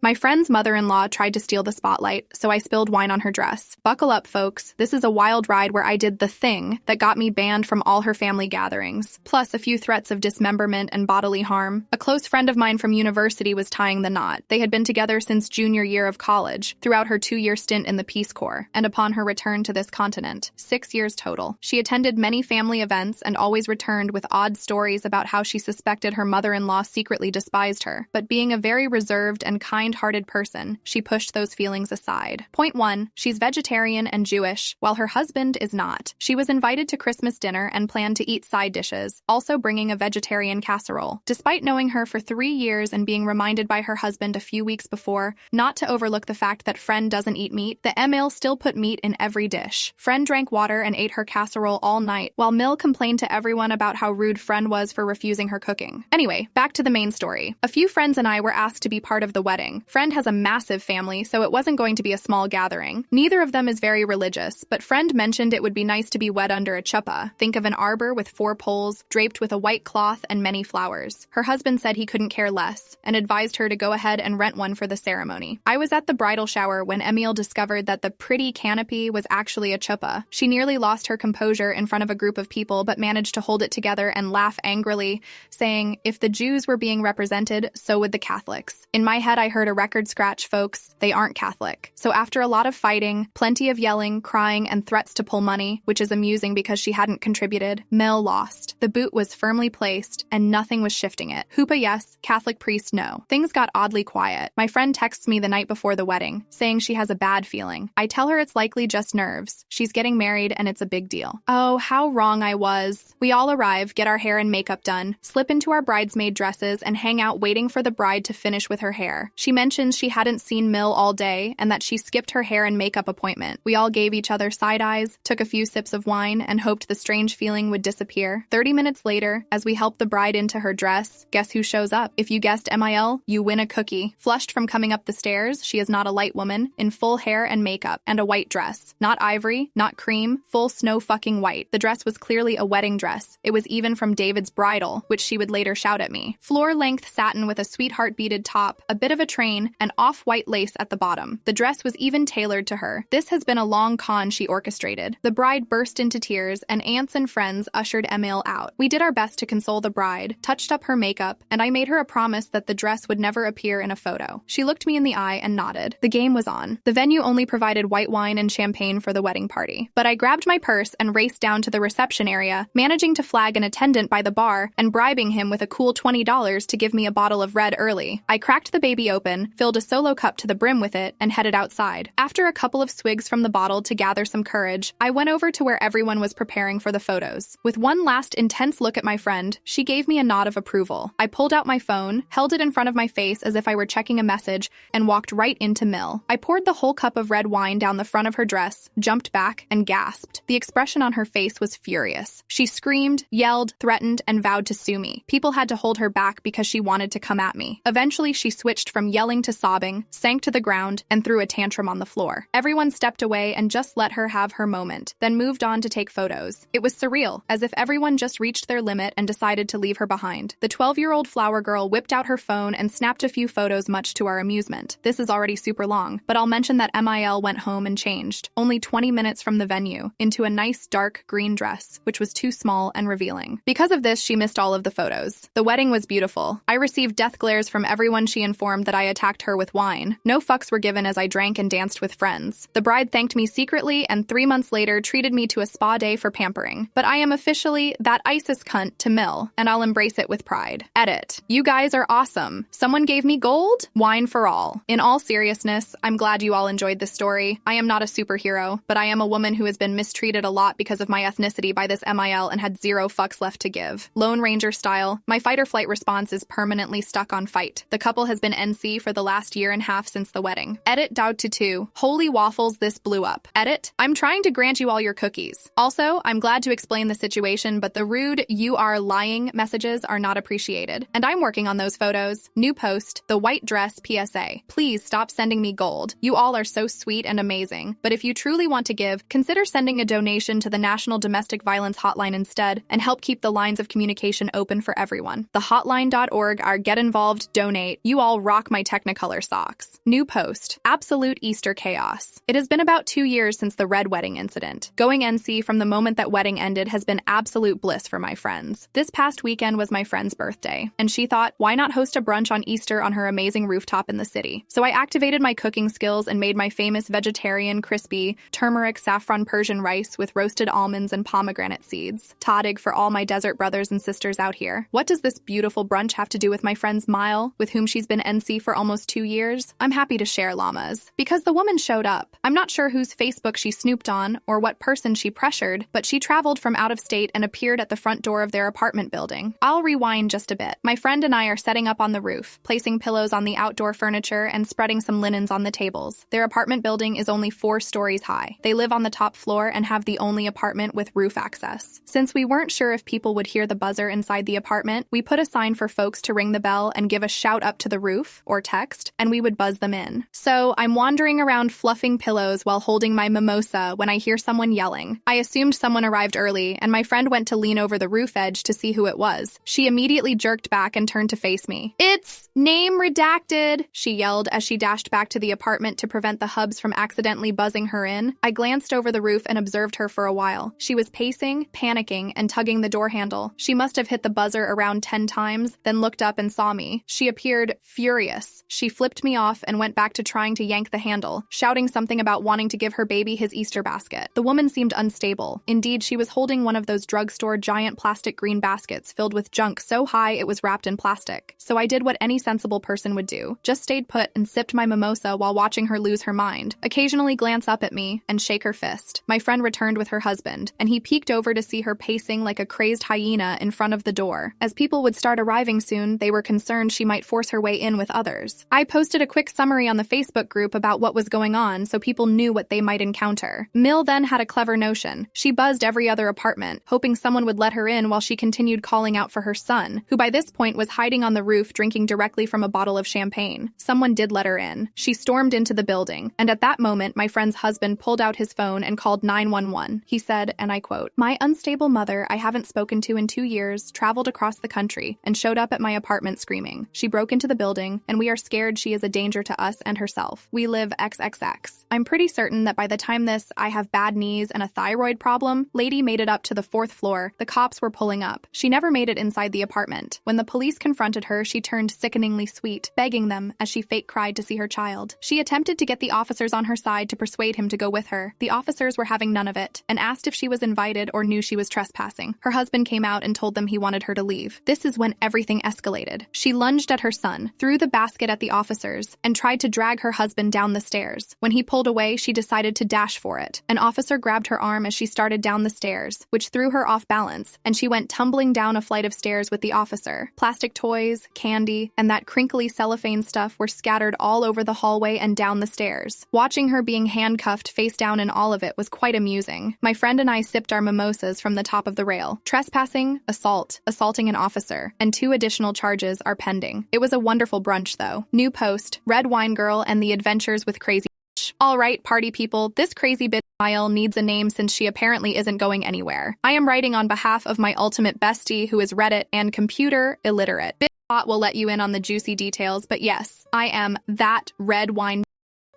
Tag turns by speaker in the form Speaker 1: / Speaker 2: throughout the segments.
Speaker 1: My friend's mother-in-law tried to steal the spotlight, so I spilled wine on her dress. Buckle up, folks. This is a wild ride where I did the thing that got me banned from all her family gatherings, plus a few threats of dismemberment and bodily harm. A close friend of mine from university was tying the knot. They had been together since junior year of college, throughout her 2-year stint in the Peace Corps, and upon her return to this continent. 6 years total. She attended many family events and always returned with odd stories about how she suspected her mother-in-law secretly despised her. But being a very reserved and kind-hearted person, she pushed those feelings aside. Point 1. She's vegetarian and Jewish, while her husband is not. She was invited to Christmas dinner and planned to eat side dishes, also bringing a vegetarian casserole. Despite knowing her for 3 years and being reminded by her husband a few weeks before not to overlook the fact that friend doesn't eat meat, the Emil still put meat in every dish. Friend drank water and ate her casserole all night, while Mill complained to everyone about how rude friend was for refusing her cooking. Anyway, back to the main story. A few friends and I were asked to be part of the wedding. Friend has a massive family, so it wasn't going to be a small gathering. Neither of them is very religious, but friend mentioned it would be nice to be wed under a chuppah. Think of an arbor with 4 poles, draped with a white cloth and many flowers. Her husband said he couldn't care less, and advised her to go ahead and rent one for the ceremony. I was at the bridal shower when Emil discovered that the pretty canopy was actually a chuppah. She nearly lost her composure in front of a group of people, but managed to hold it together and laugh angrily, saying, if the Jews were being represented, so would the Catholics. In my head, I heard a record scratch, folks. They aren't Catholic. So after a lot of fighting, plenty of yelling, crying, and threats to pull money, which is amusing because she hadn't contributed, Mel lost. The boot was firmly placed, and nothing was shifting it. Hoopa yes, Catholic priest no. Things got oddly quiet. My friend texts me the night before the wedding, saying she has a bad feeling. I tell her it's likely just nerves. She's getting married, and it's a big deal. Oh, how wrong I was. We all arrive, get our hair and makeup done, slip into our bridesmaid dresses, and hang out waiting for the bride to finish with her hair. She mentions she hadn't seen Mill all day and that she skipped her hair and makeup appointment. We all gave each other side eyes, took a few sips of wine, and hoped the strange feeling would disappear. 30 minutes later, as we helped the bride into her dress, guess who shows up? If you guessed MIL, you win a cookie. Flushed from coming up the stairs, she is not a light woman, in full hair and makeup, and a white dress. Not ivory, not cream, full snow fucking white. The dress was clearly a wedding dress. It was even from David's bridal, which she would later shout at me. Floor-length satin with a sweetheart beaded top, a bit of a train, and off-white lace at the bottom. The dress was even tailored to her. This has been a long con she orchestrated. The bride burst into tears, and aunts and friends ushered Emil out. We did our best to console the bride, touched up her makeup, and I made her a promise that the dress would never appear in a photo. She looked me in the eye and nodded. The game was on. The venue only provided white wine and champagne for the wedding party. But I grabbed my purse and raced down to the reception area, managing to flag an attendant by the bar and bribing him with a cool $20 to give me a bottle of red early. I cracked the baby open, filled a solo cup to the brim with it, and headed outside. After a couple of swigs from the bottle to gather some courage, I went over to where everyone was preparing for the photos. With one last intense look at my friend, she gave me a nod of approval. I pulled out my phone, held it in front of my face as if I were checking a message, and walked right into Mill. I poured the whole cup of red wine down the front of her dress, jumped back, and gasped. The expression on her face was furious. She screamed, yelled, threatened, and vowed to sue me. People had to hold her back because she wanted to come at me. Eventually, she switched from yelling to sobbing, sank to the ground, and threw a tantrum on the floor. Everyone stepped away and just let her have her moment, then moved on to take photos. It was surreal, as if everyone just reached their limit and decided to leave her behind. The 12-year-old flower girl whipped out her phone and snapped a few photos, much to our amusement. This is already super long, but I'll mention that MIL went home and changed, only 20 minutes from the venue, into a nice dark green dress, which was too small and revealing. Because of this, she missed all of the photos. The wedding was beautiful. I received death glares from everyone she informed that I attacked her with wine. No fucks were given as I drank and danced with friends. The bride thanked me secretly and 3 months later treated me to a spa day for pampering. But I am officially that ISIS cunt to Mill, and I'll embrace it with pride. Edit. You guys are awesome. Someone gave me gold? Wine for all. In all seriousness, I'm glad you all enjoyed this story. I am not a superhero, but I am a woman who has been mistreated a lot because of my ethnicity by this MIL and had zero fucks left to give. Lone Ranger style, my fight or flight response is permanently stuck on fight. The couple has been NC for the last year and a half since the wedding. Edit Dowd to 2. Holy waffles, this blew up. Edit. I'm trying to grant you all your cookies. Also, I'm glad to explain the situation, but the rude "you are lying" messages are not appreciated. And I'm working on those photos. New post, the white dress PSA. Please stop sending me gold. You all are so sweet and amazing. But if you truly want to give, consider sending a donation to the National Domestic Violence Hotline instead and help keep the lines of communication open for everyone. The hotline.org, our get involved, donate. You all rock my Technicolor socks. New post. Absolute Easter chaos. It has been about 2 years since the red wedding incident. Going NC from the moment that wedding ended has been absolute bliss for my friends. This past weekend was my friend's birthday, and she thought, why not host a brunch on Easter on her amazing rooftop in the city? So I activated my cooking skills and made my famous vegetarian, crispy, turmeric saffron Persian rice with roasted almonds and pomegranate seeds. Tadig for all my desert brothers and sisters out here. What does this beautiful brunch have to do with my friend's Mile, with whom she's been NC for almost 2 years? I'm happy to share, llamas. Because the woman showed up. I'm not sure whose Facebook she snooped on or what person she pressured, but she traveled from out of state and appeared at the front door of their apartment building. I'll rewind just a bit. My friend and I are setting up on the roof, placing pillows on the outdoor furniture and spreading some linens on the tables. Their apartment building is only 4 stories high. They live on the top floor and have the only apartment with roof access. Since we weren't sure if people would hear the buzzer inside the apartment, we put a sign for folks to ring the bell and give a shout up to the roof, or text, and we would buzz them in. So I'm wandering around fluffing pillows while holding my mimosa when I hear someone yelling. I assumed someone arrived early, and my friend went to lean over the roof edge to see who it was. She immediately jerked back and turned to face me. "It's name redacted," she yelled as she dashed back to the apartment to prevent the hubs from accidentally buzzing her in. I glanced over the roof and observed her for a while. She was pacing, panicking, and tugging the door handle. She must have hit the buzzer around 10 times, then looked up and saw me. She appeared furious. She flipped me off and went back to trying to yank the handle, shouting something about wanting to give her baby his Easter basket. The woman seemed unstable. Indeed, she was holding one of those drugstore giant plastic green baskets filled with junk so high it was wrapped in plastic. So I did what any sensible person would do. Just stayed put and sipped my mimosa while watching her lose her mind. Occasionally glance up at me and shake her fist. My friend returned with her husband, and he peeked over to see her pacing like a crazed hyena in front of the door. As people would start arriving soon, they were concerned she might force her way in with others. I posted a quick summary on the Facebook group about what was going on so people knew what they might encounter. Mill then had a clever notion. She buzzed every other apartment, hoping someone would let her in while she continued calling out for her son, who by this point was hiding on the roof drinking directly from a bottle of champagne. Someone did let her in. She stormed into the building, and at that moment, my friend's husband pulled out his phone and called 911. He said, and I quote, "My unstable mother I haven't spoken to in 2 years traveled across the country and showed up at my apartment screaming. She broke into the building, and we are scared she is a danger to us and herself. We live XXX. I'm pretty certain that by the time I have bad knees and a thyroid problem, lady made it up to the 4th floor. The cops were pulling up. She never made it inside the apartment. When the police confronted her, she turned sickeningly sweet, begging them as she fake cried to see her child. She attempted to get the officers on her side to persuade him to go with her. The officers were having none of it and asked if she was invited or knew she was trespassing. Her husband came out and told them he wanted her to leave. This is when everything escalated. She lunged at her son, threw the basket at the officers, and tried to drag her husband down the stairs. When he pulled away, she decided to dash for it. An officer grabbed her arm as she started down the stairs, which threw her off balance, and she went tumbling down a flight of stairs with the officer. Plastic toys, candy, and that crinkly cellophane stuff were scattered all over the hallway and down the stairs. Watching her being handcuffed face down in all of it was quite amusing. My friend and I sipped our mimosas from the top of the rail. Trespassing, assault, assaulting an officer, and 2 additional charges are pending. It was a wonderful brunch, though. New post, Red Wine Girl and the Adventures with Crazy Bitch. All right, party people, this crazy bitch Mile needs a name since she apparently isn't going anywhere. I am writing on behalf of my ultimate bestie who is Reddit and computer illiterate. Bitbot will let you in on the juicy details, but yes, I am that red wine.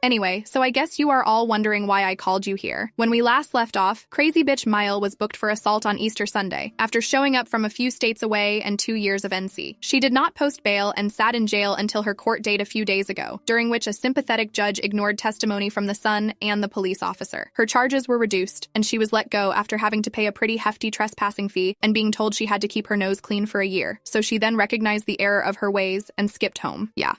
Speaker 1: Anyway, so I guess you are all wondering why I called you here. When we last left off, Crazy Bitch Mile was booked for assault on Easter Sunday, after showing up from a few states away and 2 years of NC. She did not post bail and sat in jail until her court date a few days ago, during which a sympathetic judge ignored testimony from the son and the police officer. Her charges were reduced, and she was let go after having to pay a pretty hefty trespassing fee and being told she had to keep her nose clean for a year. So she then recognized the error of her ways and skipped home. Yeah.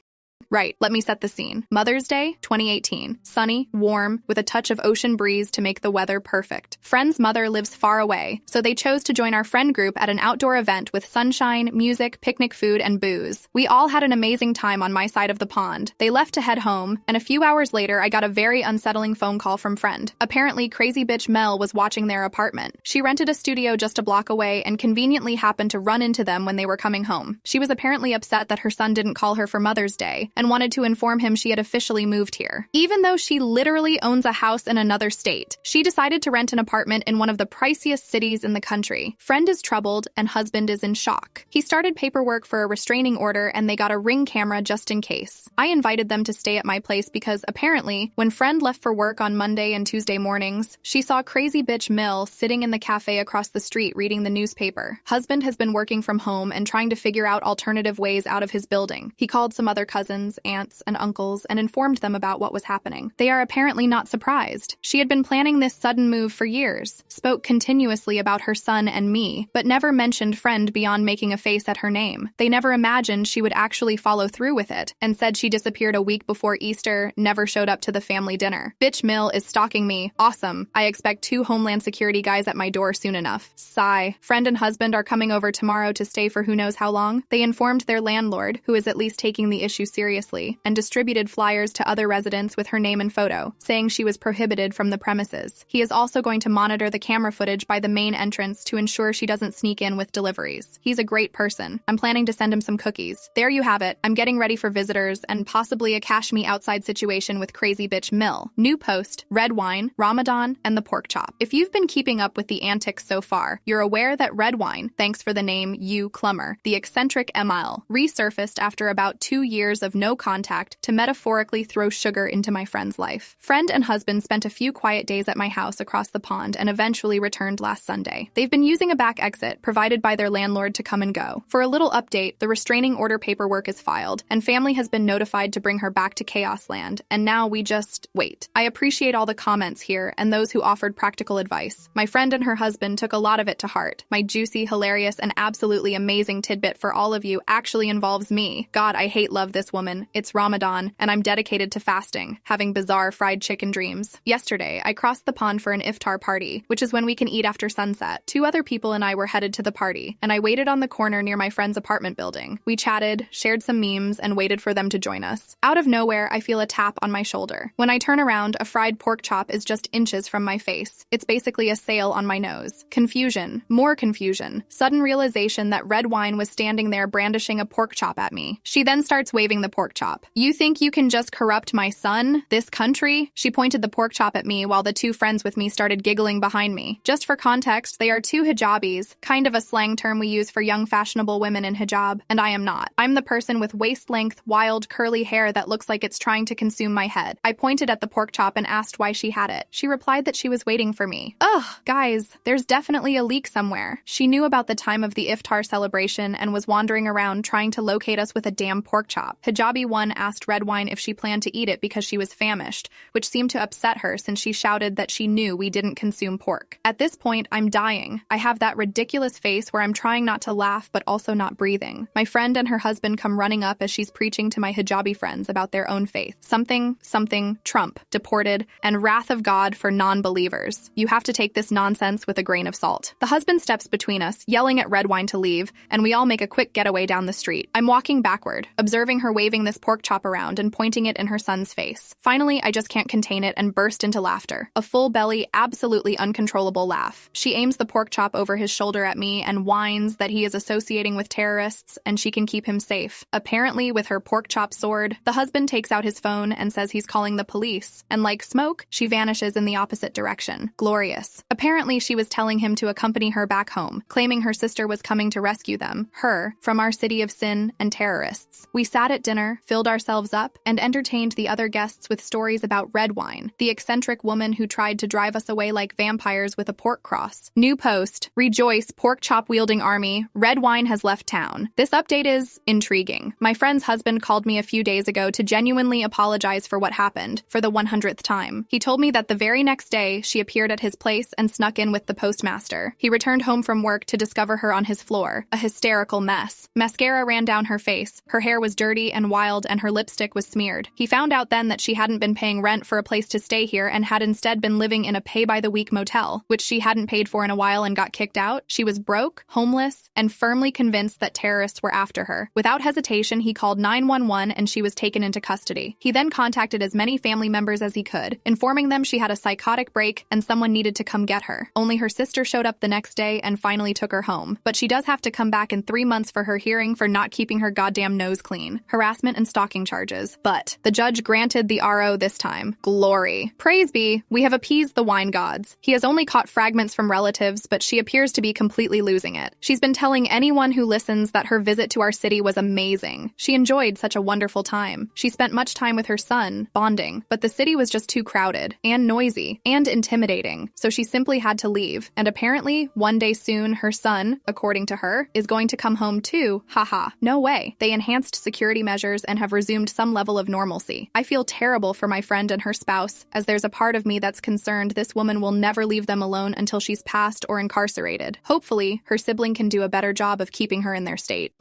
Speaker 1: Right, let me set the scene. Mother's Day, 2018. Sunny, warm, with a touch of ocean breeze to make the weather perfect. Friend's mother lives far away, so they chose to join our friend group at an outdoor event with sunshine, music, picnic food, and booze. We all had an amazing time on my side of the pond. They left to head home, and a few hours later I got a very unsettling phone call from friend. Apparently, Crazy Bitch Mel was watching their apartment. She rented a studio just a block away and conveniently happened to run into them when they were coming home. She was apparently upset that her son didn't call her for Mother's Day, and wanted to inform him she had officially moved here. Even though she literally owns a house in another state, she decided to rent an apartment in one of the priciest cities in the country. Friend is troubled and husband is in shock. He started paperwork for a restraining order and they got a Ring camera just in case. I invited them to stay at my place because apparently, when Friend left for work on Monday and Tuesday mornings, she saw crazy bitch Mill sitting in the cafe across the street reading the newspaper. Husband has been working from home and trying to figure out alternative ways out of his building. He called some other cousins, aunts, and uncles and informed them about what was happening. They are apparently not surprised. She had been planning this sudden move for years, spoke continuously about her son and me, but never mentioned Friend beyond making a face at her name. They never imagined she would actually follow through with it, and said she disappeared a week before Easter, never showed up to the family dinner. Bitch Mill is stalking me. Awesome. I expect 2 Homeland Security guys at my door soon enough. Sigh. Friend and husband are coming over tomorrow to stay for who knows how long. They informed their landlord, who is at least taking the issue seriously, and distributed flyers to other residents with her name and photo, saying she was prohibited from the premises. He is also going to monitor the camera footage by the main entrance to ensure she doesn't sneak in with deliveries. He's a great person. I'm planning to send him some cookies. There you have it. I'm getting ready for visitors and possibly a cash me outside situation with crazy bitch Mill. New post, red wine, Ramadan, and the pork chop. If you've been keeping up with the antics so far, you're aware that red wine, thanks for the name U. Clummer, the eccentric Emile, resurfaced after about 2 years of no contact to metaphorically throw sugar into my friend's life. Friend and husband spent a few quiet days at my house across the pond and eventually returned last Sunday. They've been using a back exit provided by their landlord to come and go. For a little update, the restraining order paperwork is filed, and family has been notified to bring her back to Chaos Land, and now we just wait. I appreciate all the comments here and those who offered practical advice. My friend and her husband took a lot of it to heart. My juicy, hilarious, and absolutely amazing tidbit for all of you actually involves me. God, I hate love this woman. It's Ramadan, and I'm dedicated to fasting, having bizarre fried chicken dreams. Yesterday, I crossed the pond for an iftar party, which is when we can eat after sunset. 2 other people and I were headed to the party, and I waited on the corner near my friend's apartment building. We chatted, shared some memes, and waited for them to join us. Out of nowhere, I feel a tap on my shoulder. When I turn around, a fried pork chop is just inches from my face. It's basically a sail on my nose. Confusion. More confusion. Sudden realization that red wine was standing there brandishing a pork chop at me. She then starts waving the pork chop. You think you can just corrupt my son? This country? She pointed the pork chop at me while the 2 friends with me started giggling behind me. Just for context, they are 2 hijabis, kind of a slang term we use for young fashionable women in hijab, and I am not. I'm the person with waist-length, wild, curly hair that looks like it's trying to consume my head. I pointed at the pork chop and asked why she had it. She replied that she was waiting for me. Ugh, guys, there's definitely a leak somewhere. She knew about the time of the iftar celebration and was wandering around trying to locate us with a damn pork chop. Hijabi 1 asked Redwine if she planned to eat it because she was famished, which seemed to upset her since she shouted that she knew we didn't consume pork. At this point, I'm dying. I have that ridiculous face where I'm trying not to laugh but also not breathing. My friend and her husband come running up as she's preaching to my hijabi friends about their own faith. Something, Trump, deported, and wrath of God for non-believers. You have to take this nonsense with a grain of salt. The husband steps between us, yelling at Redwine to leave, and we all make a quick getaway down the street. I'm walking backward, observing her waving this pork chop around and pointing it in her son's face. Finally, I just can't contain it and burst into laughter. A full belly, absolutely uncontrollable laugh. She aims the pork chop over his shoulder at me and whines that he is associating with terrorists and she can keep him safe. Apparently, with her pork chop sword, the husband takes out his phone and says he's calling the police, and like smoke, she vanishes in the opposite direction. Glorious. Apparently, she was telling him to accompany her back home, claiming her sister was coming to rescue them, her, from our city of sin and terrorists. We sat at dinner, filled ourselves up, and entertained the other guests with stories about Redwine, the eccentric woman who tried to drive us away like vampires with a pork cross. New post. Rejoice, pork chop wielding army. Redwine has left town. This update is intriguing. My friend's husband called me a few days ago to genuinely apologize for what happened, for the 100th time. He told me that the very next day, she appeared at his place and snuck in with the postmaster. He returned home from work to discover her on his floor, a hysterical mess. Mascara ran down her face, her hair was dirty and wild, and her lipstick was smeared. He found out then that she hadn't been paying rent for a place to stay here and had instead been living in a pay-by-the-week motel, which she hadn't paid for in a while and got kicked out. She was broke, homeless, and firmly convinced that terrorists were after her. Without hesitation, he called 911 and she was taken into custody. He then contacted as many family members as he could, informing them she had a psychotic break and someone needed to come get her. Only her sister showed up the next day and finally took her home. But she does have to come back in 3 months for her hearing for not keeping her goddamn nose clean. Harassment harassment and stalking charges. But the judge granted the RO this time. Glory. Praise be, we have appeased the wine gods. He has only caught fragments from relatives, but she appears to be completely losing it. She's been telling anyone who listens that her visit to our city was amazing. She enjoyed such a wonderful time. She spent much time with her son, bonding, but the city was just too crowded, and noisy, and intimidating, so she simply had to leave. And apparently, one day soon, her son, according to her, is going to come home too. Haha. No way. They enhanced security measures and have resumed some level of normalcy. I feel terrible for my friend and her spouse, as there's a part of me that's concerned this woman will never leave them alone until she's passed or incarcerated. Hopefully, her sibling can do a better job of keeping her in their state.